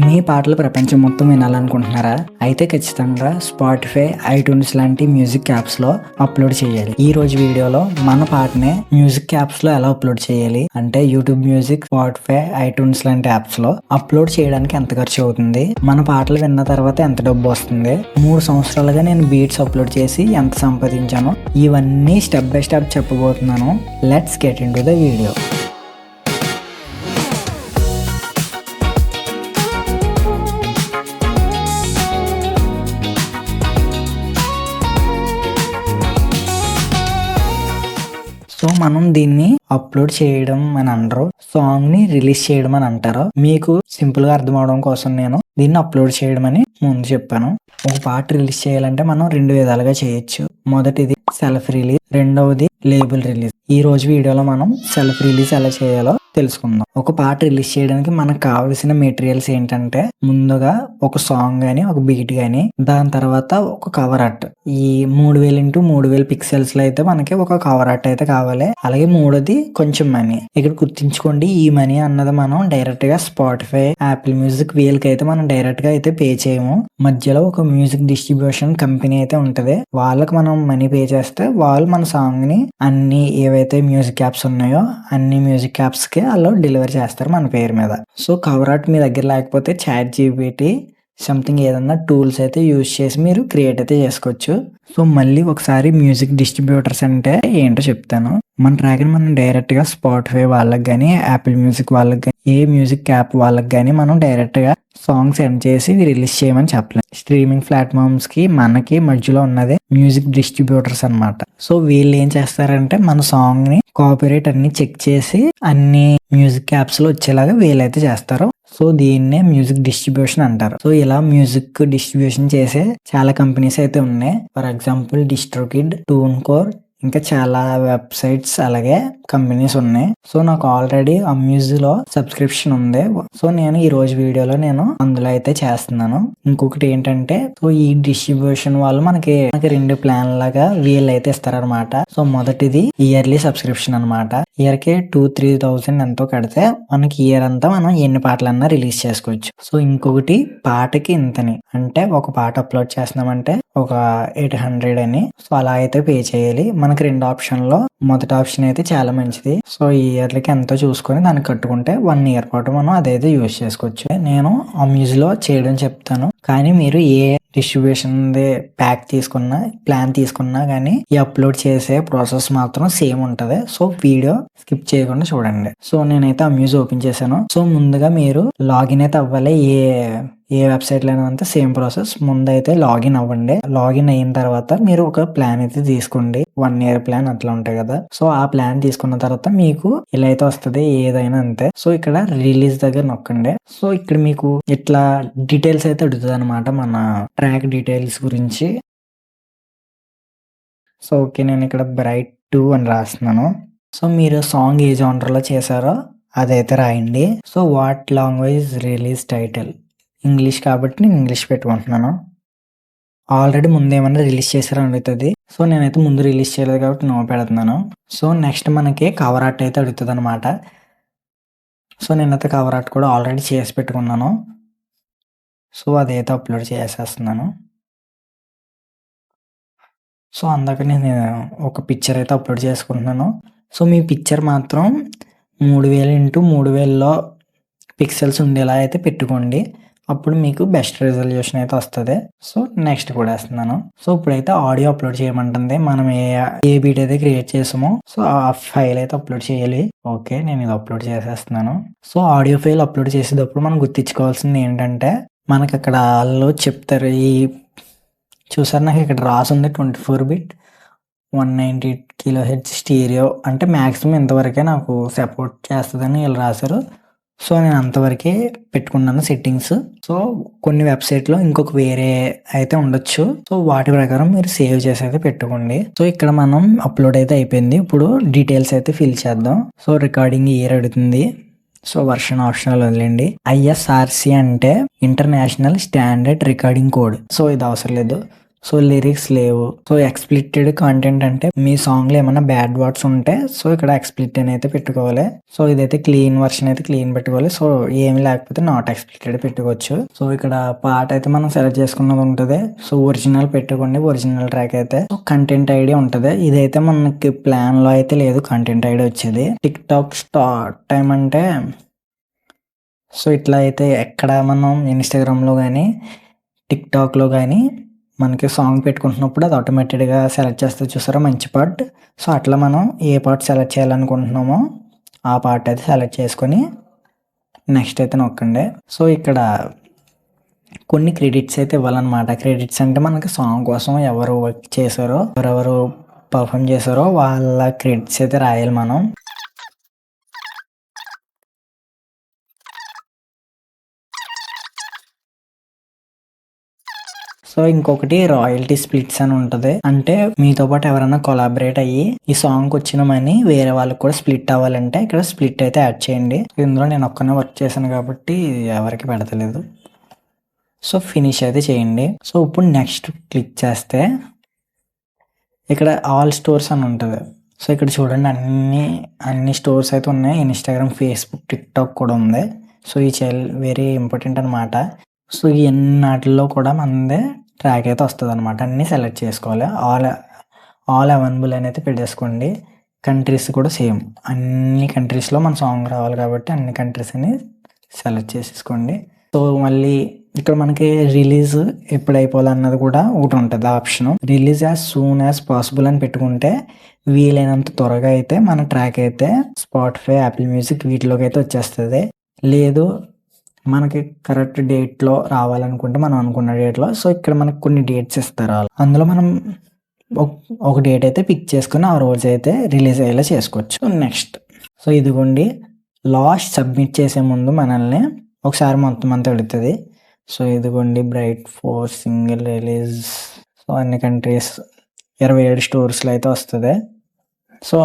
మీ పాటలు ప్రపంచం మొత్తం వినాలనుకుంటున్నారా? అయితే ఖచ్చితంగా స్పాటిఫై, ఐట్యూన్స్ లాంటి మ్యూజిక్ యాప్స్ లో అప్లోడ్ చేయాలి. ఈ రోజు వీడియోలో మన పాటని మ్యూజిక్ యాప్స్ లో ఎలా అప్లోడ్ చేయాలి అంటే యూట్యూబ్ మ్యూజిక్, స్పాటిఫై, ఐట్యూన్స్ లాంటి యాప్స్ లో అప్లోడ్ చేయడానికి ఎంత ఖర్చు అవుతుంది, మన పాటలు విన్న తర్వాత ఎంత డబ్బు వస్తుంది, 3 సంవత్సరాలుగా నేను బీట్స్ అప్లోడ్ చేసి ఎంత సంపాదించానో ఇవన్నీ స్టెప్ బై స్టెప్ చెప్పబోతున్నాను. Let's get in to the video. So మనం దీన్ని అప్లోడ్ చేయడం అని అంటారు, సాంగ్ ని రిలీజ్ చేయడం అని అంటారు. మీకు సింపుల్ గా అర్థం అవడం కోసం నేను దీన్ని అప్లోడ్ చేయడం అని ముందు చెప్పాను. ఒక పాట రిలీజ్ చేయాలంటే మనం 2 విధాలుగా చేయొచ్చు. మొదటిది సెల్ఫ్ రిలీజ్, రెండవది లేబుల్ రిలీజ్. ఈ రోజు వీడియోలో మనం సెల్ఫ్ రిలీజ్ ఎలా చేయాలో తెలుసుకుందాం. ఒక పాట రిలీజ్ చేయడానికి మనకు కావాల్సిన మెటీరియల్స్ ఏంటంటే ముందుగా ఒక సాంగ్ గానీ, ఒక బీట్ గానీ, దాని తర్వాత ఒక కవర్ ఆర్ట్. ఈ 3000 x 3000 పిక్సెల్స్ లో అయితే మనకి ఒక కవర్ ఆర్ట్ అయితే కావాలి. అలాగే మూడోది కొంచెం మనీ. ఇక్కడ గుర్తుంచుకోండి, ఈ మనీ అన్నది మనం డైరెక్ట్ గా స్పాటిఫై, యాపిల్ మ్యూజిక్ వీళ్ళకి అయితే మనం డైరెక్ట్ గా అయితే పే చేయము. మధ్యలో ఒక మ్యూజిక్ డిస్ట్రిబ్యూషన్ కంపెనీ అయితే ఉంటది, వాళ్ళకి మనం మనీ పే చేస్తే వాళ్ళు మన సాంగ్ ని అన్ని ఏవైతే మ్యూజిక్ యాప్స్ ఉన్నాయో అన్ని మ్యూజిక్ యాప్స్ కి వాళ్ళు డెలివరీ చేస్తారు మన పేరు మీద. సో కవర్ ఆర్ట్ మీ దగ్గర లేకపోతే ChatGPT సంథింగ్ ఏదన్నా టూల్స్ అయితే యూజ్ చేసి మీరు క్రియేట్ అయితే చేసుకోవచ్చు. సో మళ్ళీ ఒకసారి మ్యూజిక్ డిస్ట్రిబ్యూటర్స్ అంటే ఏంటో చెప్తాను. మన ట్రాక్ ని మనం డైరెక్ట్ గా స్పాటిఫై వాళ్ళకి కానీ, యాపిల్ మ్యూజిక్ వాళ్ళకి కానీ, ఏ మ్యూజిక్ యాప్ వాళ్ళకి కానీ మనం డైరెక్ట్ గా సాంగ్ సెండ్ చేసి రిలీజ్ చేయమని చెప్పలేం. స్ట్రీమింగ్ ప్లాట్ఫామ్స్ కి మనకి మధ్యలో ఉన్నదే మ్యూజిక్ డిస్ట్రిబ్యూటర్స్ అన్నమాట. సో వీళ్ళు ఏం చేస్తారంటే మన సాంగ్ ని కాపీరైట్ అన్ని చెక్ చేసి అన్ని మ్యూజిక్ యాప్స్ లో వచ్చేలాగా వీళ్ళైతే చేస్తారు. సో దీన్నే మ్యూజిక్ డిస్ట్రిబ్యూషన్ అంటారు. సో ఇలా మ్యూజిక్ డిస్ట్రిబ్యూషన్ చేసే చాలా కంపెనీస్ అయితే ఉన్నాయి. ఫర్ ఎగ్జాంపుల్ డిస్ట్రోకిడ్, ట్యూన్కోర్, ఇంకా చాలా వెబ్సైట్స్ అలాగే కంపెనీస్ ఉన్నాయి. సో నాకు ఆల్రెడీ అమ్యూజ్ లో సబ్స్క్రిప్షన్ ఉంది. సో నేను ఈ రోజు వీడియోలో నేను అందులో అయితే చేస్తున్నాను. ఇంకొకటి ఏంటంటే సో ఈ డిస్ట్రిబ్యూషన్ వాళ్ళు మనకి 2 ప్లాన్ లాగా వీళ్ళు అయితే ఇస్తారనమాట. సో మొదటిది ఇయర్లీ సబ్స్క్రిప్షన్ అనమాట. ఇయర్ కి 2-3,000 ఎంతో కడితే మనకి ఇయర్ అంతా మనం ఎన్ని పాటలన్నా రిలీజ్ చేసుకోవచ్చు. సో ఇంకొకటి పాటకి ఇంతని, అంటే ఒక పాట అప్లోడ్ చేస్తున్నామంటే ఒక 800 అని. సో అలా అయితే పే చేయాలి. మనకి 2 ఆప్షన్లో మొదటి ఆప్షన్ అయితే చాలా మంచిది. సో ఈ ఇయర్లకి ఎంతో చూసుకొని దాన్ని కట్టుకుంటే 1 ఇయర్ పాటు మనం అదైతే యూజ్ చేసుకోవచ్చు. నేను అమ్యూజ్ లో చేయడం చెప్తాను, కానీ మీరు ఏ డిస్ట్రిబ్యూషన్ ప్యాక్ తీసుకున్నా, ప్లాన్ తీసుకున్నా కానీ ఈ అప్లోడ్ చేసే ప్రాసెస్ మాత్రం సేమ్ ఉంటది. సో వీడియో స్కిప్ చేయకుండా చూడండి. సో నేనైతే అమ్యూజ్ ఓపెన్ చేశాను. సో ముందుగా మీరు లాగిన్ అయితే అవ్వాలి. ఏ వెబ్సైట్ లో అంతా సేమ్ ప్రాసెస్. ముందైతే లాగిన్ అవ్వండి. లాగిన్ అయిన తర్వాత మీరు ఒక ప్లాన్ అయితే తీసుకోండి. 1 ఇయర్ ప్లాన్ అట్లా ఉంటాయి కదా. సో ఆ ప్లాన్ తీసుకున్న తర్వాత మీకు ఇలా అయితే వస్తుంది, ఏదైనా అంతే. సో ఇక్కడ రిలీజ్ దగ్గర నొక్కండి. సో ఇక్కడ మీకు ఇట్లా డీటెయిల్స్ అయితే అడుగుతుంది అనమాట, మన ట్రాక్ డీటెయిల్స్ గురించి. సో ఓకే, నేను ఇక్కడ బ్రైట్ 2 అని రాస్తున్నాను. సో మీరు సాంగ్ ఏ జానర్ లో చేశారో అదైతే రాయండి. So what language release title, English కాబట్టి నేను ఇంగ్లీష్ పెట్టుకుంటున్నాను. ఆల్రెడీ ముందు ఏమన్నా రిలీజ్ చేశారని అడుగుతుంది. సో నేనైతే ముందు రిలీజ్ చేయలేదు కాబట్టి నో పెడుతున్నాను. సో నెక్స్ట్ మనకి కవర్ ఆర్ట్ అయితే అడుగుతుంది అనమాట. సో నేనైతే కవర్ ఆర్ట్ కూడా ఆల్రెడీ చేసి పెట్టుకున్నాను. సో అదైతే అప్లోడ్ చేసేస్తున్నాను. సో అందాక నేను ఒక పిక్చర్ అయితే అప్లోడ్ చేసుకుంటున్నాను. సో మీ పిక్చర్ మాత్రం 3000 x 3000లో పిక్సెల్స్ ఉండేలా అయితే పెట్టుకోండి. అప్పుడు మీకు బెస్ట్ రిజల్యూషన్ అయితే వస్తుంది. సో నెక్స్ట్ కూడా వేస్తున్నాను. సో ఇప్పుడైతే ఆడియో అప్లోడ్ చేయమంటుంది. మనం ఏ బీట్ అయితే క్రియేట్ చేసామో సో ఆ ఫైల్ అయితే అప్లోడ్ చేయాలి. ఓకే, నేను ఇది అప్లోడ్ చేసేస్తున్నాను. సో ఆడియో ఫైల్ అప్లోడ్ చేసేటప్పుడు మనం గుర్తించుకోవాల్సింది ఏంటంటే మనకి అక్కడ వాళ్ళు చెప్తారు, ఈ చూసారు నాకు ఇక్కడ రాసుంది 24 బిట్ 190 kHz స్టీరియో, అంటే మ్యాక్సిమం ఇంతవరకే నాకు సపోర్ట్ చేస్తుందని వీళ్ళు రాశారు. సో నేను అంతవరకే పెట్టుకున్నాను సెట్టింగ్స్. సో కొన్ని వెబ్సైట్లో ఇంకొక వేరే అయితే ఉండొచ్చు. సో వాటి ప్రకారం మీరు సేవ్ చేసి అయితే పెట్టుకోండి. సో ఇక్కడ మనం అప్లోడ్ అయితే అయిపోయింది. ఇప్పుడు డీటెయిల్స్ అయితే ఫిల్ చేద్దాం. సో రికార్డింగ్ ఇయర్ అడుగుతుంది. సో వర్షన్ ఆప్షనల్ వదిలేండి. ISRC అంటే international standard recording code. So ఇది అవసరం లేదు. సో లిరిక్స్ లేవు. సో ఎక్స్‌ప్లిటెడ్ కంటెంట్ అంటే మీ సాంగ్‌లో ఏమన్నా బ్యాడ్ వర్డ్స్ ఉంటే సో ఇక్కడ ఎక్స్‌ప్లిట్ అని అయితే పెట్టుకోవాలి. సో ఇదైతే క్లీన్ వర్షన్ అయితే క్లీన్ పెట్టుకోవాలి. సో ఏమి లేకపోతే నాట్ ఎక్స్‌ప్లిటెడ్ పెట్టుకోవచ్చు. సో ఇక్కడ పాట అయితే మనం సెలెక్ట్ చేసుకున్నది ఉంటది. సో ఒరిజినల్ పెట్టుకోండి. ఒరిజినల్ ట్రాక్ అయితే సో కంటెంట్ ఐడి ఉంటది. ఇదైతే మనకి ప్లాన్‌లో అయితే లేదు కంటెంట్ ఐడి వచ్చేది. టిక్‌టాక్ స్టార్ట్ టైమ్ అంటే సో ఇట్లా అయితే ఎక్కడ మనం ఇన్‌స్టాగ్రామ్‌లో గానీ, టిక్‌టాక్‌లో గానీ మనకి సాంగ్ పెట్టుకుంటున్నప్పుడు అది ఆటోమేటెడ్‌గా సెలెక్ట్ చేస్తది చూసారా మంచి పార్ట్. సో అట్లా మనం ఏ పార్ట్ సెలెక్ట్ చేయాలనుకుంటున్నామో ఆ పార్ట్ అయితే సెలెక్ట్ చేసుకొని నెక్స్ట్ అయితే నొక్కండి. సో ఇక్కడ కొన్ని క్రెడిట్స్ అయితే ఇవ్వాలన్నమాట. క్రెడిట్స్ అంటే మనకి సాంగ్ కోసం ఎవరు వర్క్ చేశారో, ఎవరెవరు పర్ఫార్మ్ చేశారో వాళ్ళ క్రెడిట్స్ అయితే రాయాలి మనం. సో ఇంకొకటి రాయల్టీ స్ప్లిట్స్ అని ఉంటది. అంటే మీతో పాటు ఎవరైనా కొలాబరేట్ అయ్యి ఈ సాంగ్ వచ్చిన మనీ వేరే వాళ్ళకి కూడా స్ప్లిట్ అవ్వాలంటే ఇక్కడ స్ప్లిట్ అయితే యాడ్ చేయండి. ఇందులో నేను ఒక్కనే వర్క్ చేశాను కాబట్టి ఎవరికి పెడతలేదు. సో ఫినిష్ అయితే చేయండి. సో ఇప్పుడు నెక్స్ట్ క్లిక్ చేస్తే ఇక్కడ ఆల్ స్టోర్స్ అని ఉంటుంది. సో ఇక్కడ చూడండి అన్ని స్టోర్స్ అయితే ఉన్నాయి. ఇన్‌స్టాగ్రామ్, ఫేస్‌బుక్, టిక్‌టాక్ కూడా ఉంది. సో ఈ వెరీ ఇంపార్టెంట్ అనమాట. సో ఈ అన్నిటిలో కూడా మనదే ట్రాక్ అయితే వస్తదనమాట. అన్నీ సెలెక్ట్ చేసుకోవాలి. ఆల్ అవైలబుల్ అని అయితే పెట్టేసుకోండి. కంట్రీస్ కూడా సేమ్. అన్ని కంట్రీస్‌లో మన సాంగ్ రావాలి కాబట్టి అన్ని కంట్రీస్‌ని సెలెక్ట్ చేసేసుకోండి. సో మళ్ళీ ఇక్కడ మనకి రిలీజ్ ఎప్పుడు అయిపోవాలన్నది కూడా ఒకటి ఉంటుంది option. Release as soon as possible అని పెట్టుకుంటే వీలైనంత త్వరగా అయితే మన ట్రాక్ అయితే స్పాటిఫై, యాపిల్ మ్యూజిక్ వీటిలోకి అయితే వచ్చేస్తుంది. లేదు మనకి కరెక్ట్ డేట్లో రావాలనుకుంటే మనం అనుకున్న డేట్లో సో ఇక్కడ మనకి కొన్ని డేట్స్ ఇస్తారు. అందులో మనం ఒక డేట్ అయితే పిక్ చేసుకుని ఆ రోజు అయితే రిలీజ్ అయ్యేలా చేసుకోవచ్చు. నెక్స్ట్ సో ఇదిగోండి లాస్ట్ సబ్మిట్ చేసే ముందు మనల్ని ఒకసారి మొత్తం అంతా అడుగుతుంది. సో ఇదిగోండి బ్రైట్ 4 సింగిల్ రిలీజ్. సో అన్ని కంట్రీస్ 27 స్టోర్స్లో అయితే వస్తుంది. సో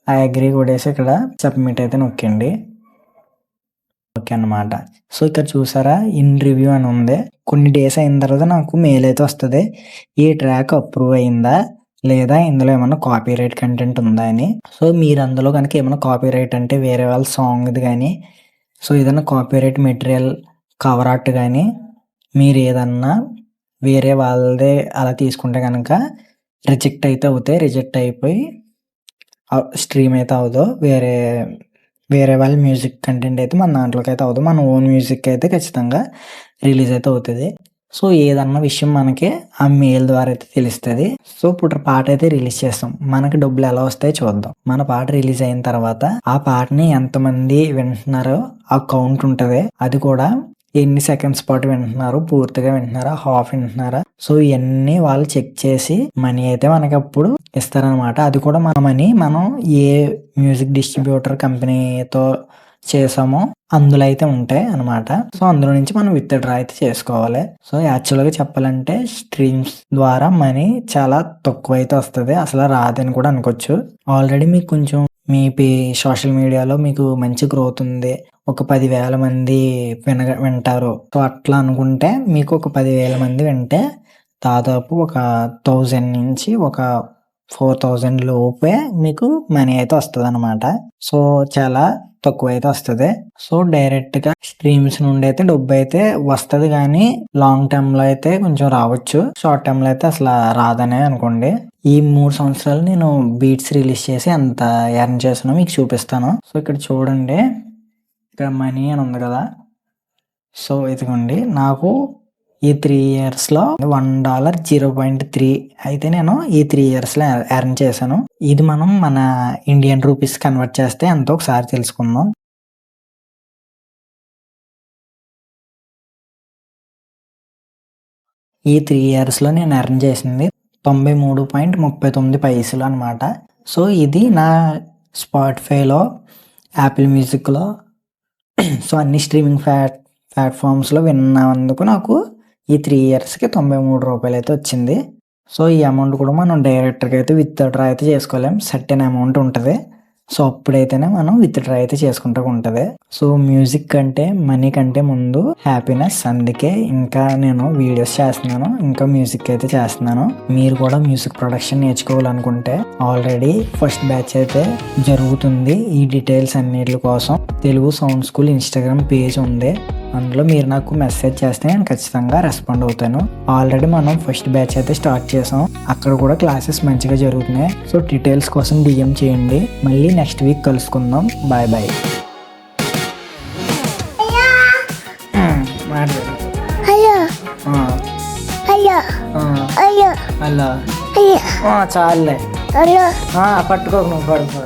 ఐ అగ్రీ కొట్టేసి ఇక్కడ సబ్మిట్ అయితే నొక్కండి. ఓకే అనమాట. సో ఇక్కడ చూసారా ఇన్ రివ్యూ అని ఉంది. కొన్ని డేస్ అయిన తర్వాత నాకు మెయిల్ అయితే వస్తుంది. ఈ ట్రాక్ అప్రూవ్ అయిందా లేదా ఇందులో ఏమన్నా కాపీరైట్ కంటెంట్ ఉందా అని. సో మీరు అందులో కనుక ఏమైనా కాపీరైట్ అంటే వేరే వాళ్ళ సాంగ్ది కానీ సో ఏదైనా కాపీరైట్ మెటీరియల్ కవర్ ఆర్ట్ కానీ మీరు ఏదన్నా వేరే వాళ్ళదే అలా తీసుకుంటే కనుక రిజెక్ట్ అయితే అవుతాయి. రిజెక్ట్ అయిపోయి స్ట్రీమ్ అయితే అవ్వదు. వేరే వాళ్ళ మ్యూజిక్ కంటెంట్ అయితే మన దాంట్లోకి అయితే అవ్వదు. మన ఓన్ మ్యూజిక్ అయితే ఖచ్చితంగా రిలీజ్ అయితే అవుతుంది. సో ఏదన్నా విషయం మనకి ఆ మెయిల్ ద్వారా అయితే తెలుస్తుంది. సో ఇప్పుడు పాట అయితే రిలీజ్ చేస్తాం. మనకి డబ్బులు ఎలా వస్తాయో చూద్దాం. మన పాట రిలీజ్ అయిన తర్వాత ఆ పాటని ఎంతమంది వింటున్నారో ఆ కౌంట్ ఉంటుంది. అది కూడా ఎన్ని సెకండ్స్ పాటు వింటున్నారు, పూర్తిగా వింటున్నారా, హాఫ్ వింటున్నారా, సో ఇవన్నీ వాళ్ళు చెక్ చేసి మనీ అయితే మనకి అప్పుడు ఇస్తారనమాట. అది కూడా మన మనీ మనం ఏ మ్యూజిక్ డిస్ట్రిబ్యూటర్ కంపెనీతో చేసామో అందులో అయితే ఉంటాయి అనమాట. సో అందులో నుంచి మనం విత్ డ్రా అయితే చేసుకోవాలి. సో యాక్చువల్గా చెప్పాలంటే స్ట్రీమ్స్ ద్వారా మనీ చాలా తక్కువ అయితే వస్తుంది, అసలు రాదని కూడా అనుకోవచ్చు. ఆల్రెడీ మీకు కొంచెం మీ సోషల్ మీడియాలో మీకు మంచి గ్రోత్ ఉంది, ఒక 10,000 మంది వింటారు. సో అట్లా అనుకుంటే మీకు ఒక 10,000 మంది వింటే దాదాపు ఒక 1000 నుంచి ఒక 4,000 లోపే మీకు మనీ అయితే వస్తుంది అనమాట. సో చాలా తక్కువ అయితే వస్తుంది. సో డైరెక్ట్ గా స్ట్రీమ్స్ నుండి అయితే డబ్బు అయితే వస్తుంది, కానీ లాంగ్ టర్మ్ లో అయితే కొంచెం రావచ్చు, షార్ట్ టర్మ్ లో అయితే అసలు రాదనే అనుకోండి. ఈ 3 సంవత్సరాలు నేను బీట్స్ రిలీజ్ చేసి ఎంత ఎర్న్ చేసానో మీకు చూపిస్తాను. సో ఇక్కడ చూడండి, ఇక్కడ మనీ అని ఉంది కదా. సో ఇదిగోండి నాకు ఈ 3 ఇయర్స్లో $1.0.3 అయితే నేను ఈ 3 ఇయర్స్లో ఎర్న్ చేశాను. ఇది మనం మన ఇండియన్ రూపీస్ కన్వర్ట్ చేస్తే ఎంతో ఒకసారి తెలుసుకుందాం. ఈ 3 ఇయర్స్లో నేను ఎర్న్ చేసింది 93.39 అనమాట. సో ఇది నా స్పాటిఫైలో, యాపిల్ మ్యూజిక్లో, సో అన్ని స్ట్రీమింగ్ ప్లాట్ఫామ్స్లో విన్నందుకు నాకు ఈ 3 ఇయర్స్కి $93 అయితే వచ్చింది. సో ఈ అమౌంట్ కూడా మనం డైరెక్ట్గా అయితే విత్ డ్రా అయితే చేసుకోలేం, సర్టెన్ అమౌంట్ ఉంటుంది. సో అప్పుడైతేనే మనం విత్డ్రా అయితే చేసుకుంటూ ఉంటది. సో మ్యూజిక్ కంటే మనీ కంటే ముందు హ్యాపీనెస్. అందుకే ఇంకా నేను వీడియోస్ చేస్తున్నాను, ఇంకా మ్యూజిక్ అయితే చేస్తున్నాను. మీరు కూడా మ్యూజిక్ ప్రొడక్షన్ నేర్చుకోవాలనుకుంటే ఆల్రెడీ ఫస్ట్ బ్యాచ్ అయితే జరుగుతుంది. ఈ డీటెయిల్స్ అన్నిటి కోసం Telugu sound school Instagram page ఉంది. అందులో మీరు నాకు మెసేజ్ చేస్తే నేను ఖచ్చితంగా రెస్పాండ్ అవుతాను. ఆల్రెడీ మనం ఫస్ట్ బ్యాచ్ అయితే స్టార్ట్ చేసాం. అక్కడ కూడా క్లాసెస్ మంచిగా జరుగుతున్నాయి. సో డీటెయిల్స్ కోసం DM చేయండి. మళ్ళీ నెక్స్ట్ వీక్ కలుసుకుందాం. Bye bye. Hello hello hello అలా చాలే హలో పట్టుకోకు నువ్వు పడుకో.